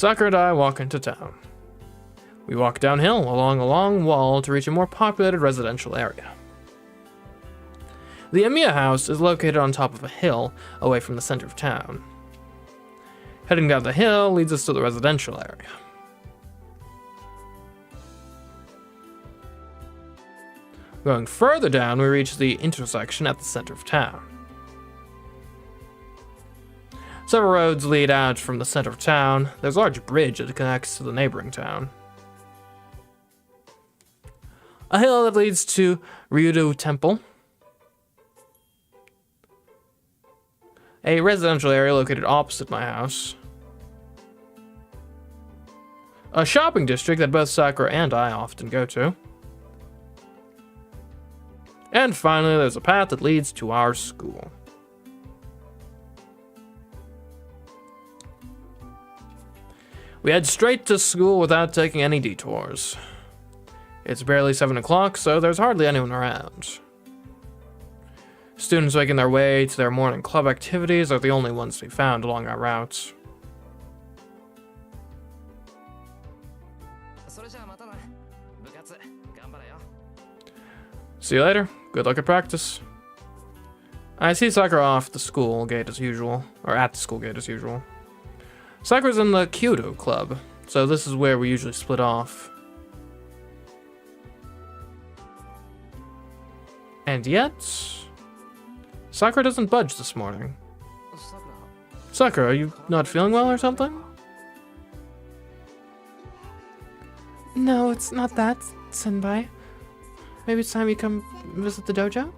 Sakura and I walk into town. We walk downhill along a long wall to reach a more populated residential area. The Amiya house is located on top of a hill away from the center of town. Heading down the hill leads us to the residential area. Going further down, we reach the intersection at the center of town. Several roads lead out from the center of town. There's a large bridge that connects to the neighboring town. A hill that leads to Ryudo Temple. A residential area located opposite my house. A shopping district that both Sakura and I often go to. And finally, there's a path that leads to our school. We head straight to school without taking any detours. It's barely 7 o'clock, so there's hardly anyone around. Students making their way to their morning club activities are the only ones we found along our routes. See you later. Good luck at practice. I see Sakura off the school gate as usual, or at the school gate as usual. Sakura's in the Kyoto Club, so this is where we usually split off. And yet, Sakura doesn't budge this morning. Sakura, are you not feeling well or something? No, it's not that, Senpai. Maybe it's time you come visit the dojo?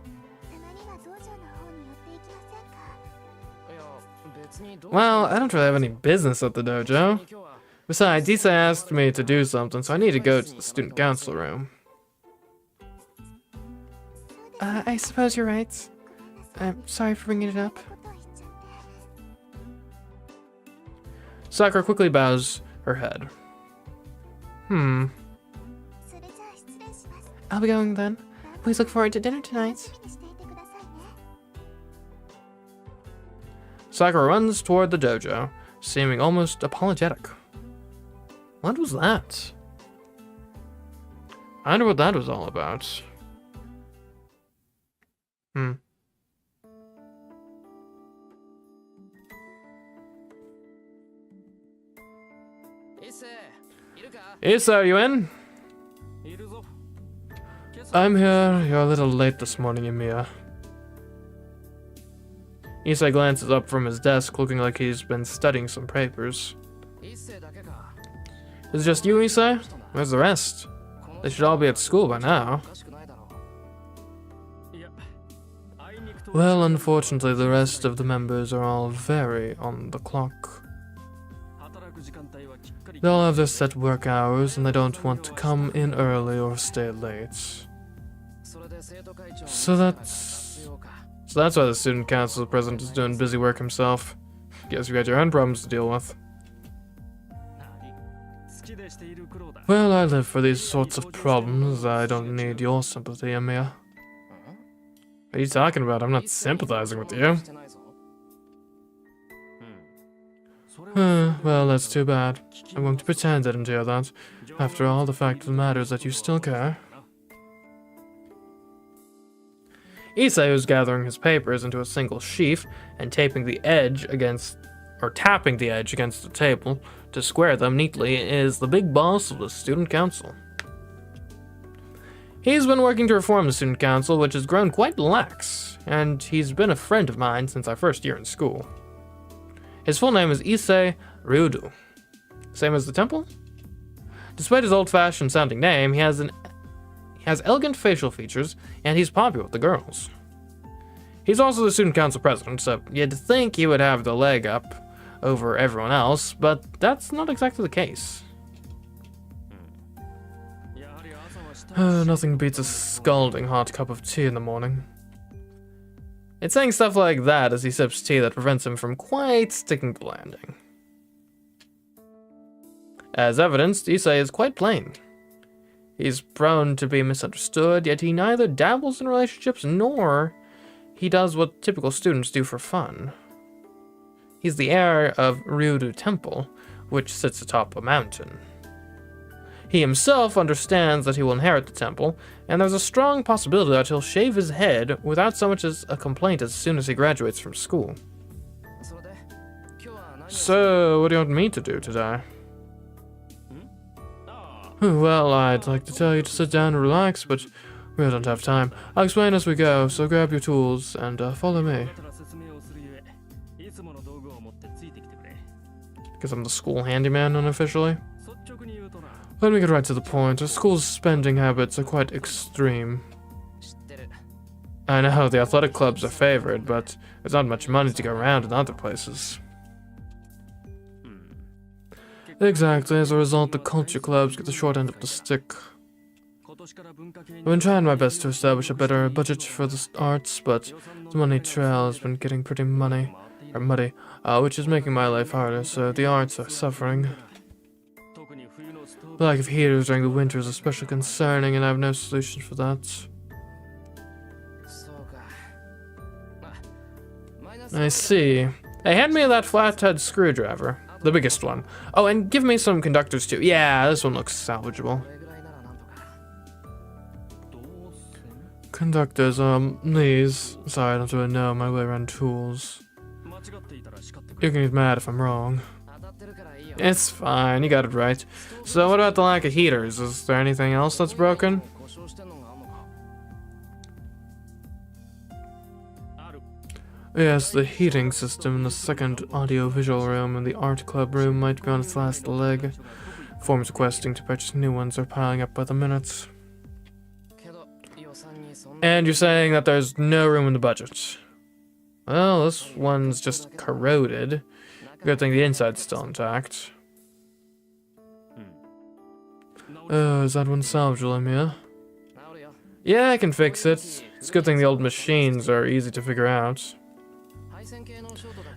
Well, I don't really have any business at the dojo. Besides, Issa asked me to do something, so I need to go to the student council room. I suppose you're right. I'm sorry for bringing it up. Sakura quickly bows her head. I'll be going then. Please look forward to dinner tonight. Sakura runs toward the dojo, seeming almost apologetic. What was that? I wonder what that was all about. Issa, are you in? I'm here. You're a little late this morning, Amiya. Issei glances up from his desk, looking like he's been studying some papers. Is it just you, Issei? Where's the rest? They should all be at school by now. Well, unfortunately, the rest of the members are all very on the clock. They all have their set work hours, and they don't want to come in early or stay late. So that's why the student council president is doing busy work himself. Guess you got your own problems to deal with. Well, I live for these sorts of problems. I don't need your sympathy, Amiya. What are you talking about? I'm not sympathizing with you. Well, that's too bad. I'm going to pretend I didn't hear that. After all, the fact of the matter is that you still care. Issei was gathering his papers into a single sheaf and tapping the edge against the table to square them neatly is the big boss of the student council. He's been working to reform the student council, which has grown quite lax, and he's been a friend of mine since our first year in school. His full name is Issei Ryudo. Same as the temple? Despite his old-fashioned sounding name, he has elegant facial features, and he's popular with the girls. He's also the student council president, so you'd think he would have the leg up over everyone else, but that's not exactly the case. Nothing beats a scalding hot cup of tea in the morning. It's saying stuff like that as he sips tea that prevents him from quite sticking the landing. As evidenced, Issei is quite plain. He's prone to be misunderstood, yet he neither dabbles in relationships nor he does what typical students do for fun. He's the heir of Ryudo Temple, which sits atop a mountain. He himself understands that he will inherit the temple, and there's a strong possibility that he'll shave his head without so much as a complaint as soon as he graduates from school. So, what do you want me to do today? Well, I'd like to tell you to sit down and relax, but we don't have time. I'll explain as we go, so grab your tools and follow me. Because I'm the school handyman unofficially. Let me get right to the point. Our school's spending habits are quite extreme. I know, the athletic clubs are favored, but there's not much money to go around in other places. Exactly, as a result, the culture clubs get the short end of the stick. I've been trying my best to establish a better budget for the arts, but the money trail has been getting pretty muddy, which is making my life harder, so the arts are suffering. The lack of heaters during the winter is especially concerning, and I have no solution for that. I see. Hey, hand me that flathead screwdriver. The biggest one. Oh, and give me some conductors too. Yeah, this one looks salvageable. Conductors, these. Sorry, I don't really know my way around tools. You can get mad if I'm wrong. It's fine, you got it right. So what about the lack of heaters? Is there anything else that's broken? Yes, the heating system in the second audio-visual room and the art club room might be on its last leg. Forms requesting to purchase new ones are piling up by the minute. And you're saying that there's no room in the budget. Well, this one's just corroded. Good thing the inside's still intact. Oh, is that one salvageable, Emiya? Yeah, I can fix it. It's a good thing the old machines are easy to figure out.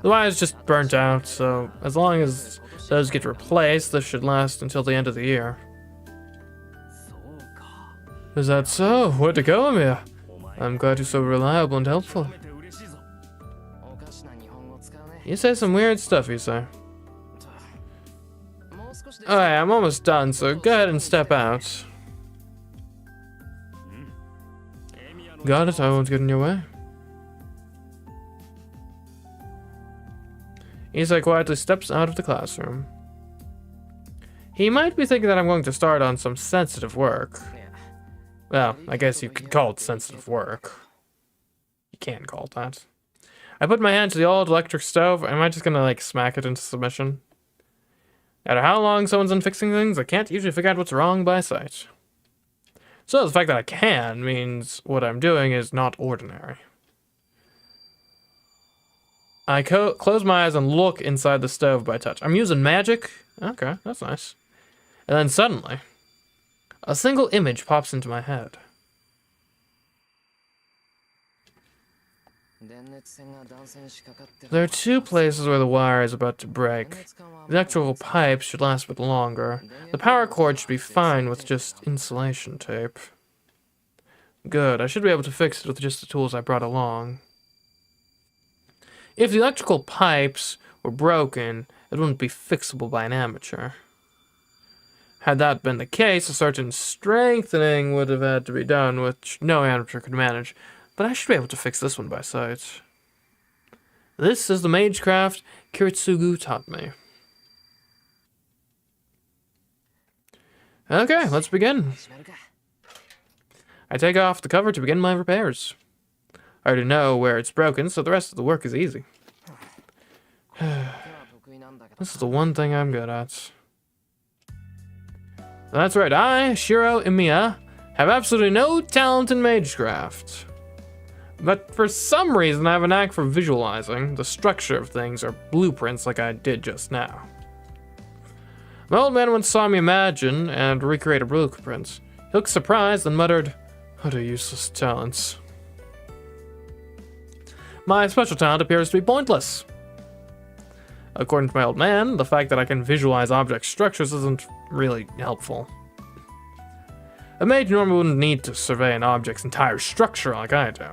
The wire's just burnt out, so as long as those get replaced, this should last until the end of the year. Is that so? Where'd to go, Emiya? I'm glad you're so reliable and helpful. You say some weird stuff, you say. Alright, I'm almost done, so go ahead and step out. Got it, I won't get in your way. Issei quietly steps out of the classroom. He might be thinking that I'm going to start on some sensitive work. Well, I guess you could call it sensitive work. You can call it that. I put my hand to the old electric stove. Am I just gonna, like, smack it into submission? No matter how long someone's been fixing things, I can't usually figure out what's wrong by sight. So the fact that I can means what I'm doing is not ordinary. I close my eyes and look inside the stove by touch. I'm using magic. Okay, that's nice. And then suddenly, a single image pops into my head. There are two places where the wire is about to break. The electrical pipes should last a bit longer. The power cord should be fine with just insulation tape. Good, I should be able to fix it with just the tools I brought along. If the electrical pipes were broken, it wouldn't be fixable by an amateur. Had that been the case, a certain strengthening would have had to be done, which no amateur could manage, but I should be able to fix this one by sight. This is the MageCraft Kiritsugu taught me. Okay, let's begin. I take off the cover to begin my repairs. I already know where it's broken, so the rest of the work is easy. This is the one thing I'm good at. That's right, I, Shiro Emiya, have absolutely no talent in MageCraft. But for some reason, I have a knack for visualizing the structure of things or blueprints like I did just now. My old man once saw me imagine and recreate a blueprint. He looked surprised and muttered, "What a useless talent." My special talent appears to be pointless. According to my old man, the fact that I can visualize object structures isn't really helpful. A mage normally wouldn't need to survey an object's entire structure like I do.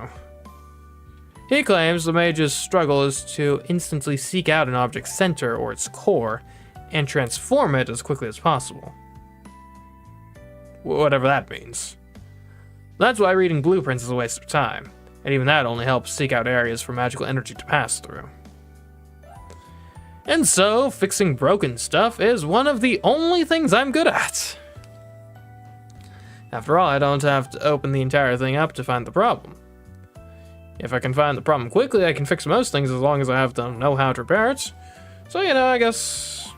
He claims the mage's struggle is to instantly seek out an object's center or its core, and transform it as quickly as possible. Whatever that means. That's why reading blueprints is a waste of time, and even that only helps seek out areas for magical energy to pass through. And so, fixing broken stuff is one of the only things I'm good at. After all, I don't have to open the entire thing up to find the problem. If I can find the problem quickly, I can fix most things as long as I have to know how to repair it. So, you know, I guess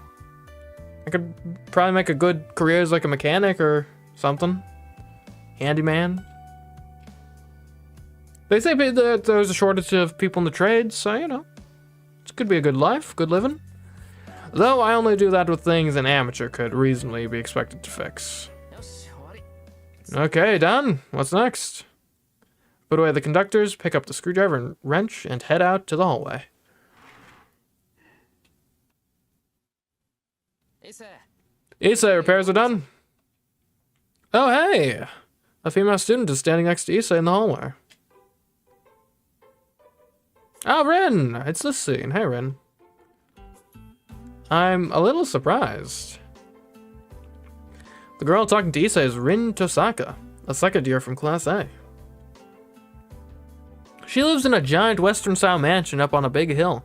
I could probably make a good career as like a mechanic or something. Handyman. They say that there's a shortage of people in the trades, so, you know, it could be a good life, good living. Though I only do that with things an amateur could reasonably be expected to fix. Okay, done. What's next? Put away the conductors, pick up the screwdriver and wrench, and head out to the hallway. Issei, repairs are done. Oh, hey! A female student is standing next to Issei in the hallway. Oh, Rin! It's this scene. Hey, Rin. I'm a little surprised. The girl talking to Issei is Rin Tosaka, a second year from Class A. She lives in a giant Western-style mansion up on a big hill,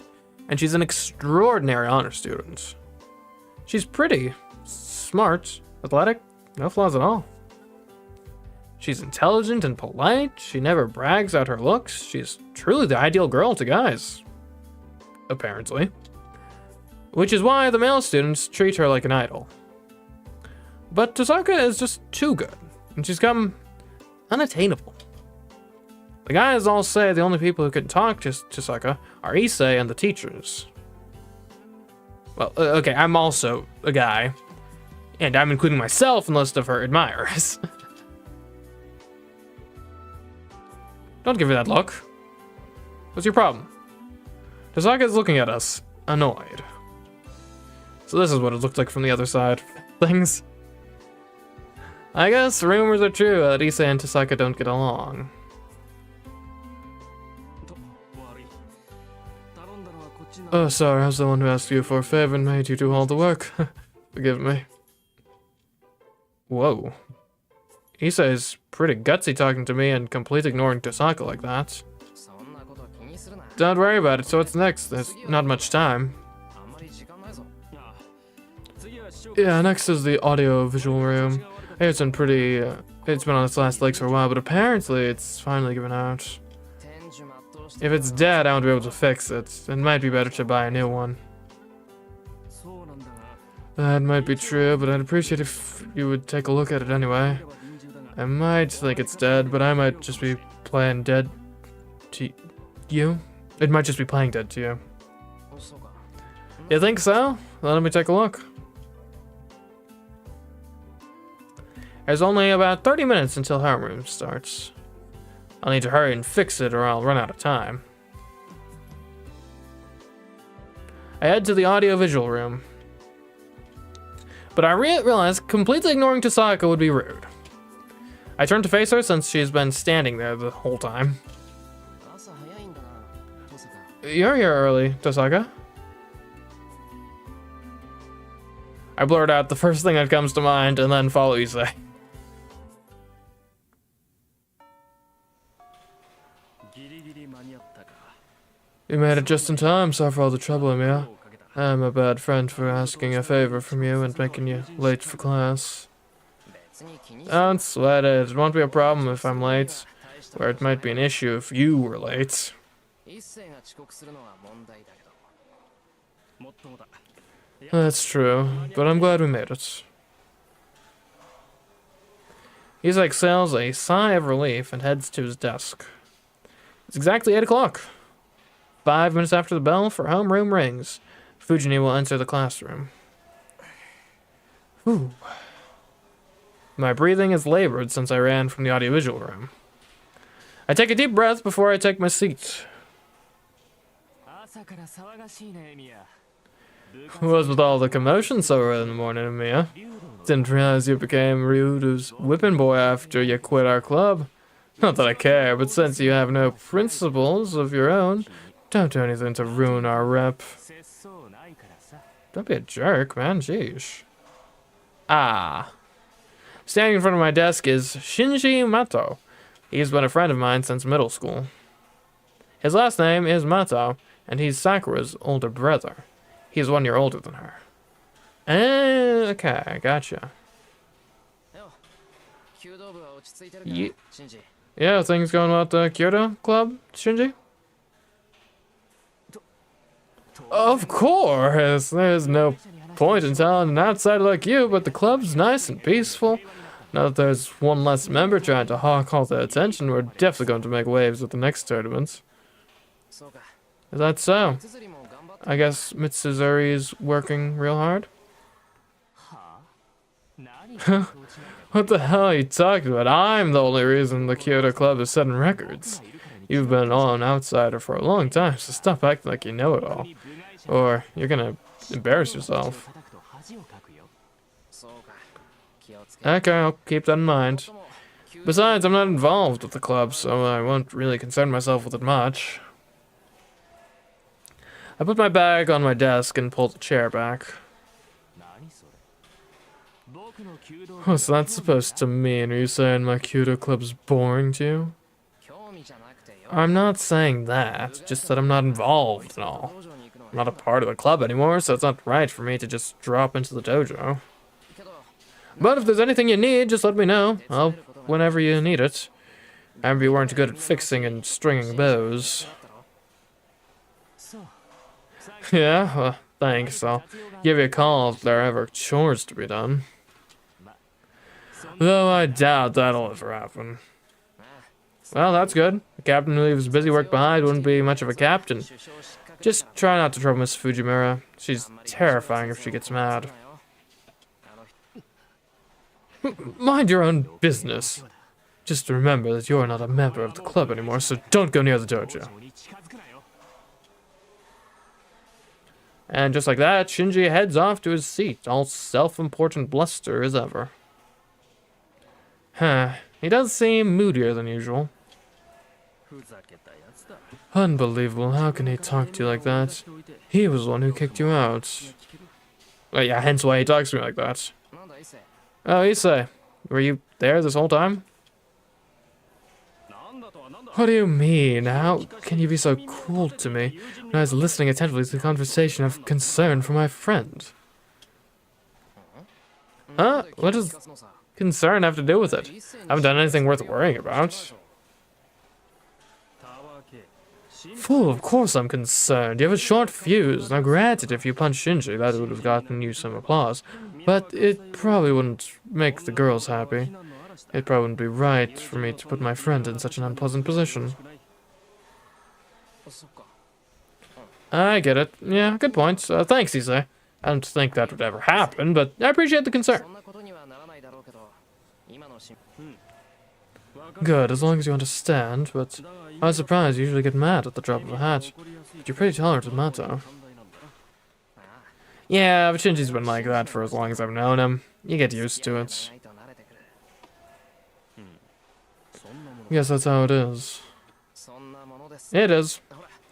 and she's an extraordinary honor student. She's pretty, smart, athletic, no flaws at all. She's intelligent and polite, she never brags out her looks, she's truly the ideal girl to guys. Apparently. Which is why the male students treat her like an idol. But Tosaka is just too good, and she's become unattainable. The guys all say the only people who can talk to Tosaka are Issei and the teachers. Well, okay, I'm also a guy, and I'm including myself in the list of her admirers. Don't give me that look. What's your problem? Tosaka is looking at us, annoyed. So this is what it looked like from the other side of things. I guess rumors are true that Issei and Tosaka don't get along. Oh, sorry, I was the one who asked you for a favor and made you do all the work. Forgive me. Whoa. Issei is pretty gutsy talking to me and completely ignoring Tosaka like that. Don't worry about it, so what's next? There's not much time. Yeah, next is the audio-visual room. I hear it's been pretty, it's been on its last legs for a while, but apparently it's finally given out. If it's dead, I won't be able to fix it. It might be better to buy a new one. That might be true, but I'd appreciate if you would take a look at it anyway. I might think it's dead, but I might just be playing dead to you. It might just be playing dead to you. You think so? Well, let me take a look. There's only about 30 minutes until homeroom starts. I'll need to hurry and fix it or I'll run out of time. I head to the audio-visual room. But I realized completely ignoring Tosaka would be rude. I turn to face her since she's been standing there the whole time. You're here early, Tosaka. I blurt out the first thing that comes to mind and then follow Issei. You made it just in time, sorry for all the trouble, Emiya. I'm a bad friend for asking a favor from you and making you late for class. Don't sweat it, it won't be a problem if I'm late, where it might be an issue if you were late. That's true, but I'm glad we made it. Issei exhales a sigh of relief and heads to his desk. It's exactly 8 o'clock. 5 minutes after the bell for homeroom rings, Fujini will enter the classroom. Whew. My breathing is labored since I ran from the audiovisual room. I take a deep breath before I take my seat. What's with all the commotion so early in the morning, Emiya? Didn't realize you became Ryudo's whipping boy after you quit our club. Not that I care, but since you have no principles of your own, don't do anything to ruin our rep. Don't be a jerk, man. Jeez. Ah. Standing in front of my desk is Shinji Mato. He's been a friend of mine since middle school. His last name is Mato, and he's Sakura's older brother. He's 1 year older than her. Okay, gotcha. Yeah, things going well at the Kyoto Club, Shinji? Of course! There's no point in telling an outsider like you, but the club's nice and peaceful. Now that there's one less member trying to hawk all the attention, we're definitely going to make waves at the next tournaments. Is that so? I guess Mitsuzuri is working real hard? What the hell are you talking about? I'm the only reason the Kyoto Club is setting records. You've been an outsider for a long time, so stop acting like you know it all. Or you're gonna embarrass yourself. Okay, I'll keep that in mind. Besides, I'm not involved with the club, so I won't really concern myself with it much. I put my bag on my desk and pulled the chair back. What's that supposed to mean? Are you saying my Kyoto Club's boring to you? I'm not saying that, just that I'm not involved and all. I'm not a part of the club anymore, so it's not right for me to just drop into the dojo. But if there's anything you need, just let me know. I'll whenever you need it. I remember you weren't good at fixing and stringing bows. Yeah, well, thanks. I'll give you a call if there are ever chores to be done. Though I doubt that'll ever happen. Well, that's good. A captain who leaves busy work behind wouldn't be much of a captain. Just try not to trouble Miss Fujimura. She's terrifying if she gets mad. Mind your own business. Just remember that you're not a member of the club anymore, so don't go near the dojo. And just like that, Shinji heads off to his seat, all self-important bluster as ever. Huh, he does seem moodier than usual. Unbelievable, how can he talk to you like that? He was the one who kicked you out. Well, yeah, hence why he talks to me like that. Oh, Issei, were you there this whole time? What do you mean? How can you be so cruel to me when I was listening attentively to the conversation of concern for my friend? Huh? What does concern have to do with it? I haven't done anything worth worrying about. Fool, of course I'm concerned. You have a short fuse. Now granted, if you punched Shinji, that would have gotten you some applause. But it probably wouldn't make the girls happy. It probably wouldn't be right for me to put my friend in such an unpleasant position. I get it. Yeah, good point. Thanks, Issei. I don't think that would ever happen, but I appreciate the concern. Good, as long as you understand, but I was surprised you usually get mad at the drop of a hat. But you're pretty tolerant of Mato. Yeah, but Shinji's been like that for as long as I've known him. You get used to it. Guess that's how it is. It is.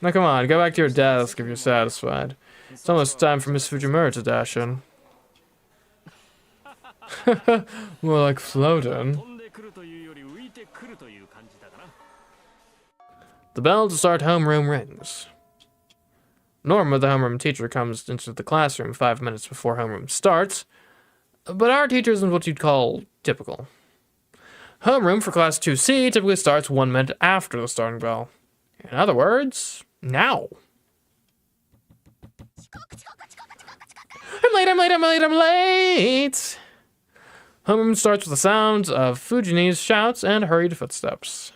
Now come on, go back to your desk if you're satisfied. It's almost time for Miss Fujimura to dash in. More like floating. The bell to start homeroom rings. Norma, the homeroom teacher, comes into the classroom 5 minutes before homeroom starts, but our teacher isn't what you'd call typical. Homeroom for class 2C typically starts 1 minute after the starting bell. In other words, now. I'm late! Homeroom starts with the sounds of Fujini's shouts and hurried footsteps.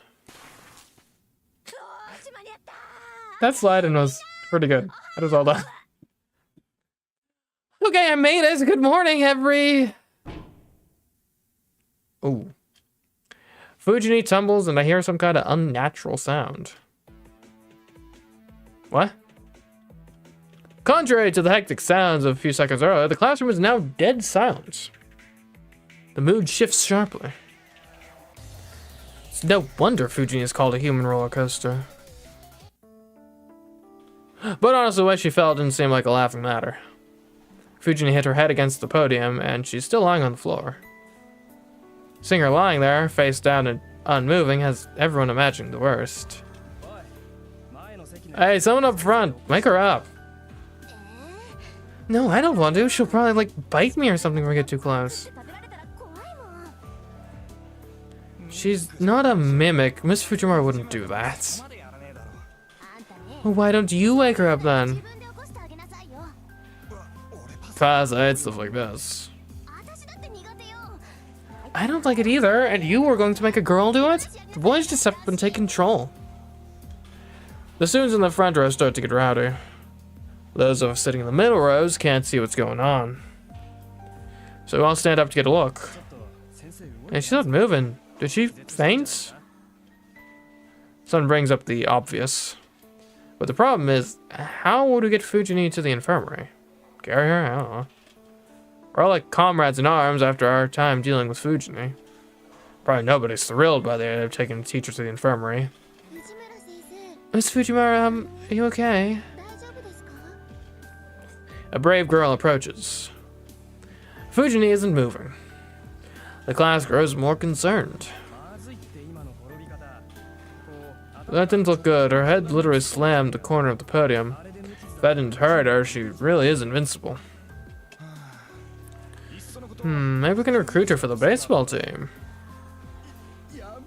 That slide in was pretty good. That was all done. Okay, I made it. Good morning, Ooh. Fujini tumbles and I hear some kind of unnatural sound. What? Contrary to the hectic sounds of a few seconds earlier, the classroom is now dead silent. The mood shifts sharply. It's no wonder Fujini is called a human roller coaster. But honestly, the way she felt didn't seem like a laughing matter. Fujini hit her head against the podium, and she's still lying on the floor. Seeing her lying there, face down and unmoving, has everyone imagining the worst. Hey, someone up front, wake her up. No, I don't want to. She'll probably, like, bite me or something if we get too close. She's not a mimic. Miss Fujimura wouldn't do that. Well, why don't you wake her up then? Cause I hate stuff like this. I don't like it either, and you were going to make a girl do it? The boys just step up and take control. The students in the front row start to get rowdy. Those of us sitting in the middle rows can't see what's going on. So we all stand up to get a look. Hey, she's not moving. Did she faint? Someone brings up the obvious. But the problem is, how would we get Fujini to the infirmary? Carry her? I don't know. We're all like comrades in arms after our time dealing with Fujini. Probably nobody's thrilled by the idea of taking the teacher to the infirmary. Miss Fujimura, are you okay? A brave girl approaches. Fujini isn't moving. The class grows more concerned. That didn't look good. Her head literally slammed the corner of the podium. If that didn't hurt her, she really is invincible. Maybe we can recruit her for the baseball team.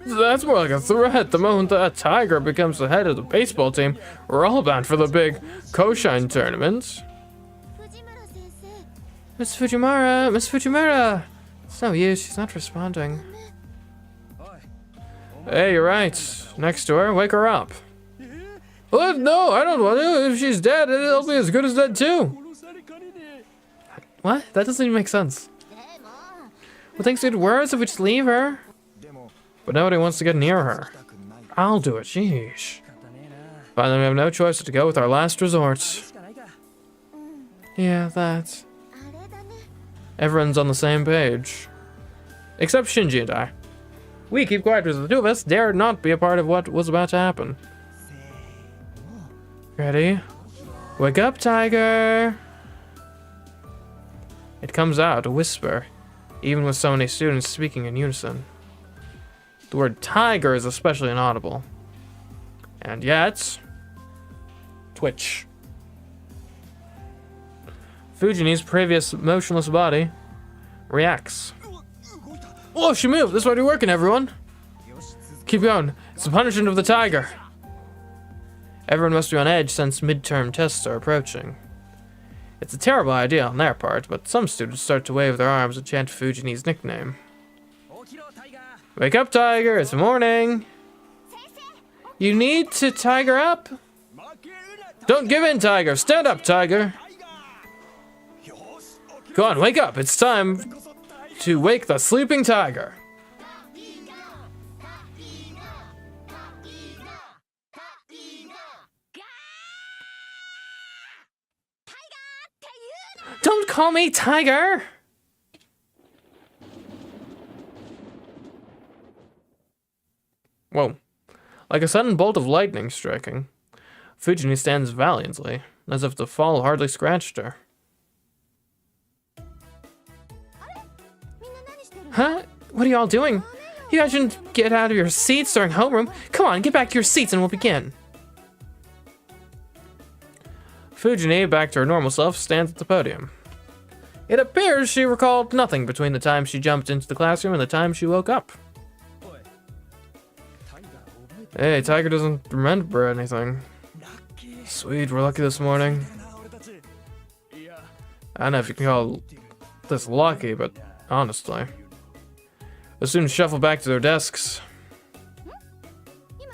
That's more like a threat. The moment that Tiger becomes the head of the baseball team, we're all bound for the big Koshine tournament. Miss Fujimura! Miss Fujimura! It's no use, she's not responding. Hey, you're right. Next to her, wake her up. What? No, I don't want to. If she's dead, it'll be as good as dead too. What? That doesn't even make sense. Well, things get worse if we just leave her. But nobody wants to get near her. I'll do it, sheesh. Finally, we have no choice but to go with our last resort. Yeah, that. Everyone's on the same page. Except Shinji and I. We keep quiet because the two of us dared not be a part of what was about to happen. Ready? Wake up, Tiger! It comes out, a whisper, even with so many students speaking in unison. The word tiger is especially inaudible. And yet... Twitch. Fujini's previous motionless body reacts. Oh, she moved! This might be working, everyone! Keep going. It's the punishment of the tiger. Everyone must be on edge since midterm tests are approaching. It's a terrible idea on their part, but some students start to wave their arms and chant Fujini's nickname. Wake up, Tiger! It's morning! You need to tiger up? Don't give in, Tiger! Stand up, Tiger! Go on, wake up! It's time to wake the sleeping tiger! Don't call me Tiger! Whoa. Like a sudden bolt of lightning striking, Fujini stands valiantly, as if the fall hardly scratched her. Huh? What are you all doing? You guys shouldn't get out of your seats during homeroom. Come on, get back to your seats and we'll begin. Fujini, back to her normal self, stands at the podium. It appears she recalled nothing between the time she jumped into the classroom and the time she woke up. Hey, Tiger doesn't remember anything. Sweet, we're lucky this morning. I don't know if you can call this lucky, but honestly. The students shuffle back to their desks.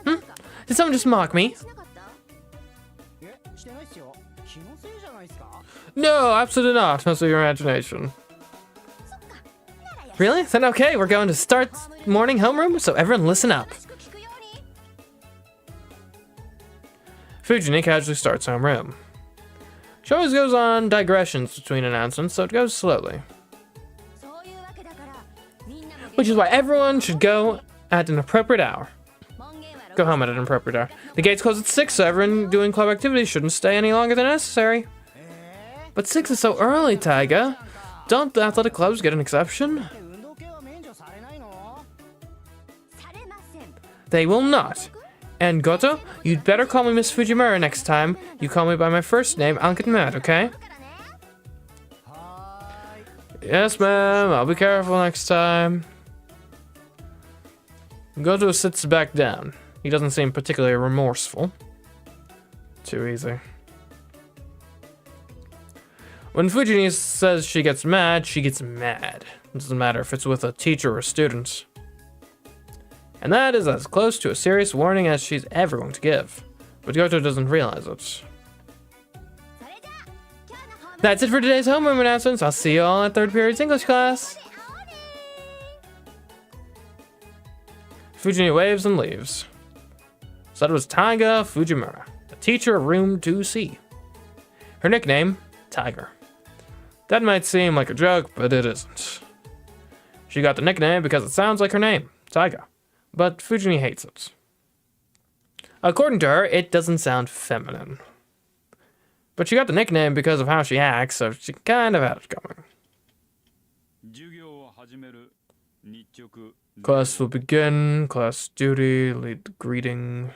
Did someone just mock me? No, absolutely not. Must be your imagination. Really? Then okay, we're going to start morning homeroom, so everyone listen up. Fujini casually starts homeroom. She always goes on digressions between announcements, so it goes slowly. Which is why everyone should go at an appropriate hour. Go home at an appropriate hour. The gates close at 6, so everyone doing club activities shouldn't stay any longer than necessary. But 6 is so early, Taiga. Don't the athletic clubs get an exception? They will not. And Goto, you'd better call me Miss Fujimura next time. You call me by my first name, I'll get mad, okay? Yes, ma'am. I'll be careful next time. Goto sits back down. He doesn't seem particularly remorseful. Too easy. When Fujini says she gets mad, she gets mad. It doesn't matter if it's with a teacher or a student. And that is as close to a serious warning as she's ever going to give. But Goto doesn't realize it. That's it for today's homeroom announcements. I'll see you all at third period's English class. Fujini waves and leaves. So that was Taiga Fujimura, the teacher of room 2C. Her nickname, Tiger. That might seem like a joke, but it isn't. She got the nickname because it sounds like her name, Taiga. But Fujini hates it. According to her, it doesn't sound feminine. But she got the nickname because of how she acts, so she kind of had it coming. Class will begin, class duty, lead the greeting.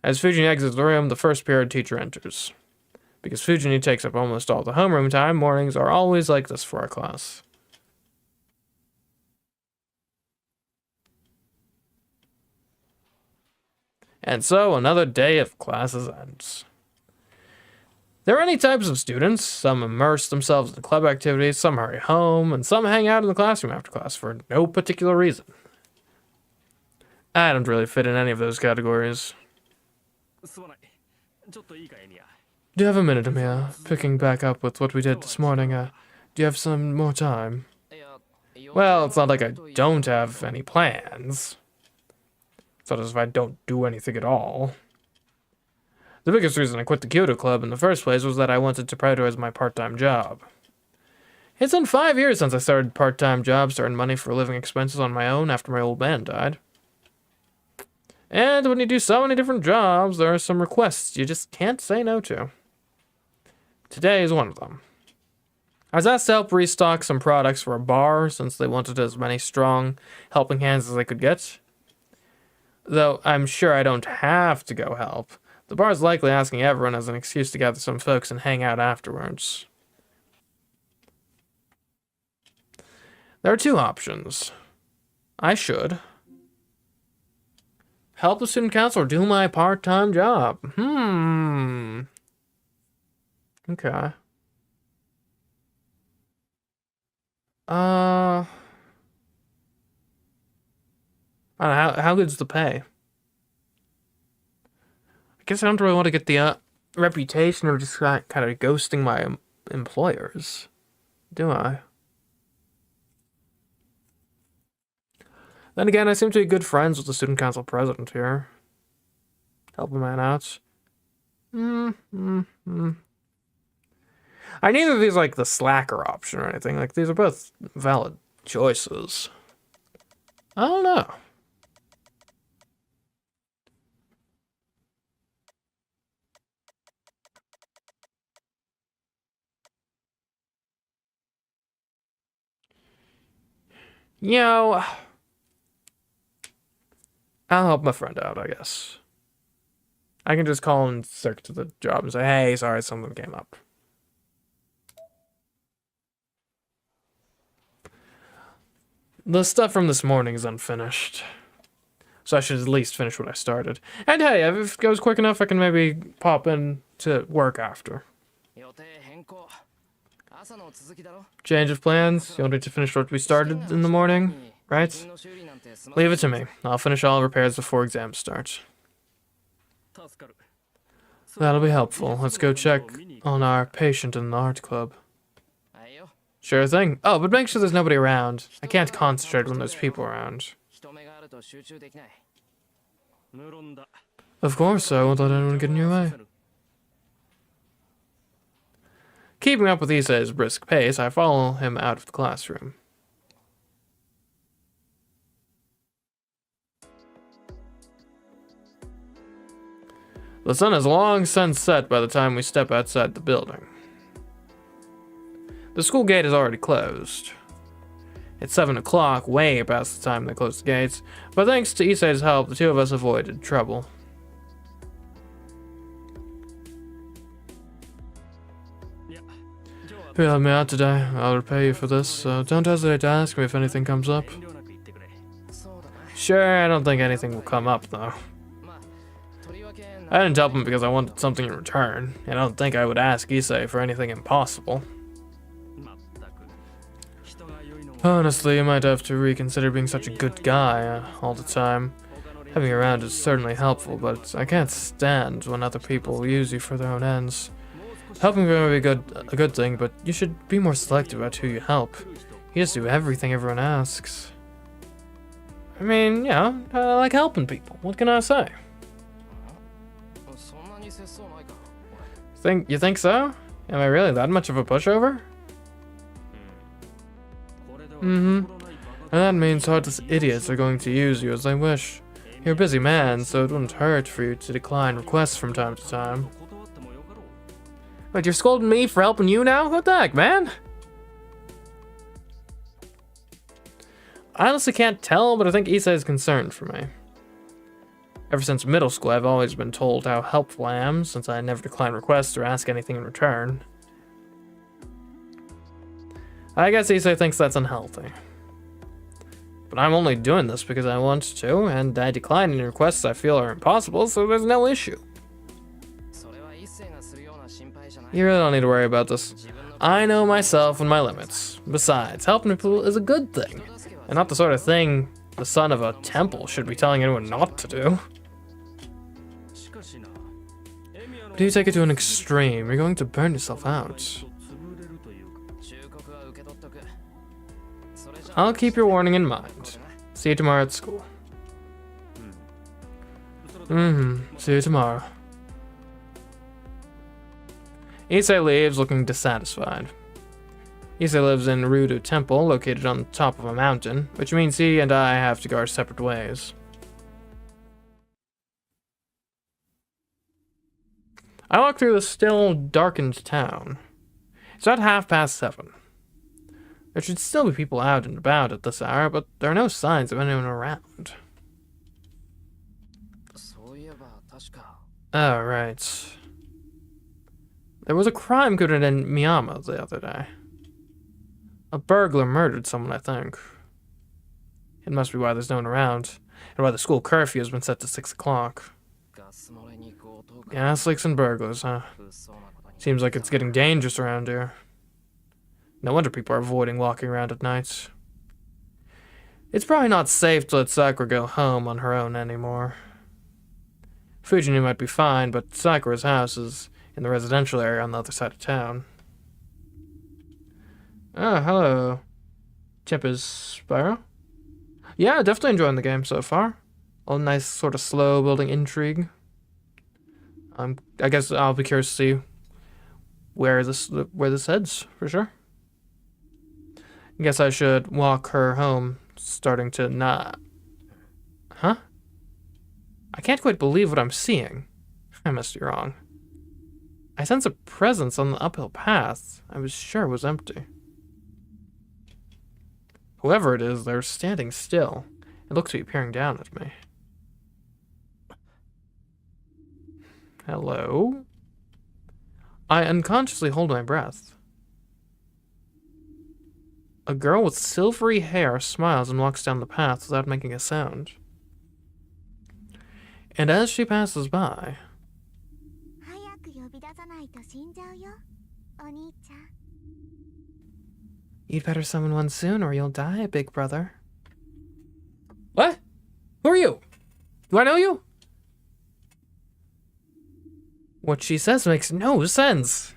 As Fujini exits the room, the first period teacher enters. Because Fujini takes up almost all the homeroom time, mornings are always like this for our class. And so another day of classes ends. There are many types of students. Some immerse themselves in club activities, some hurry home, and some hang out in the classroom after class for no particular reason. I don't really fit in any of those categories. Do you have a minute, Emiya? Picking back up with what we did this morning, do you have some more time? Well, it's not like I don't have any plans. It's not as if I don't do anything at all. The biggest reason I quit the Kyoto Club in the first place was that I wanted to prioritize my part-time job. It's been 5 years since I started part-time jobs to earn money for living expenses on my own after my old man died. And when you do so many different jobs, there are some requests you just can't say no to. Today is one of them. I was asked to help restock some products for a bar since they wanted as many strong helping hands as they could get. Though I'm sure I don't have to go help. The bar is likely asking everyone as an excuse to gather some folks and hang out afterwards. There are two options. I should help the student council or do my part-time job. Okay. I don't know, how good's the pay? I guess I don't really want to get the reputation of just kind of ghosting my employers, do I? Then again, I seem to be good friends with the student council president here. Help a man out. I neither of these like the slacker option or anything. Like, these are both valid choices. I don't know. You know, I'll help my friend out, I guess. I can just call in sick to the job and say, hey, sorry, something came up. The stuff from this morning is unfinished. So I should at least finish what I started. And hey, if it goes quick enough, I can maybe pop in to work after. Change of plans? You want me to finish what we started in the morning, right? Leave it to me. I'll finish all repairs before exams start. That'll be helpful. Let's go check on our patient in the art club. Sure thing. Oh, but make sure there's nobody around. I can't concentrate when there's people around. Of course, I won't let anyone get in your way. Keeping up with Issei's brisk pace, I follow him out of the classroom. The sun has long since set by the time we step outside the building. The school gate is already closed. It's 7 o'clock, way past the time they closed the gates, but thanks to Issei's help, the two of us avoided trouble. You helped me out today. I'll repay you for this, so don't hesitate to ask me if anything comes up. Sure, I don't think anything will come up, though. I didn't help him because I wanted something in return, and I don't think I would ask Issei for anything impossible. Honestly, you might have to reconsider being such a good guy all the time. Having you around is certainly helpful, but I can't stand when other people use you for their own ends. Helping may be a good thing, but you should be more selective about who you help. You just do everything everyone asks. I mean, yeah, I like helping people. What can I say? You think so? Am I really that much of a pushover? And that means heartless idiots are going to use you as they wish. You're a busy man, so it wouldn't hurt for you to decline requests from time to time. Wait, you're scolding me for helping you now? What the heck, man? I honestly can't tell, but I think Issei is concerned for me. Ever since middle school, I've always been told how helpful I am, since I never decline requests or ask anything in return. I guess Issei thinks that's unhealthy. But I'm only doing this because I want to, and I decline any requests I feel are impossible, so there's no issue. You really don't need to worry about this. I know myself and my limits. Besides, helping people is a good thing, and not the sort of thing the son of a temple should be telling anyone not to do. But you take it to an extreme, you're going to burn yourself out. I'll keep your warning in mind. See you tomorrow at school. See you tomorrow. Issei leaves looking dissatisfied. Issei lives in Rudo Temple, located on the top of a mountain, which means he and I have to go our separate ways. I walk through the still darkened town. It's about 7:30. There should still be people out and about at this hour, but there are no signs of anyone around. Oh, right. There was a crime committed in Miyama the other day. A burglar murdered someone, I think. It must be why there's no one around, and why the school curfew has been set to 6 o'clock. Gas leaks and burglars, huh? Seems like it's getting dangerous around here. No wonder people are avoiding walking around at night. It's probably not safe to let Sakura go home on her own anymore. Fujinu might be fine, but Sakura's house is in the residential area on the other side of town. Ah, hello. Tempest Spyro? Yeah, definitely enjoying the game so far. A nice sort of slow building intrigue. I guess I'll be curious to see where this heads, for sure. I guess I should walk her home, starting to not... Huh? I can't quite believe what I'm seeing. I must be wrong. I sense a presence on the uphill path. I was sure it was empty. Whoever it is, they're standing still. It looks to be peering down at me. Hello? I unconsciously hold my breath. A girl with silvery hair smiles and walks down the path without making a sound. And as she passes by... You'd better summon one soon or you'll die, big brother. What? Who are you? Do I know you? What she says makes no sense.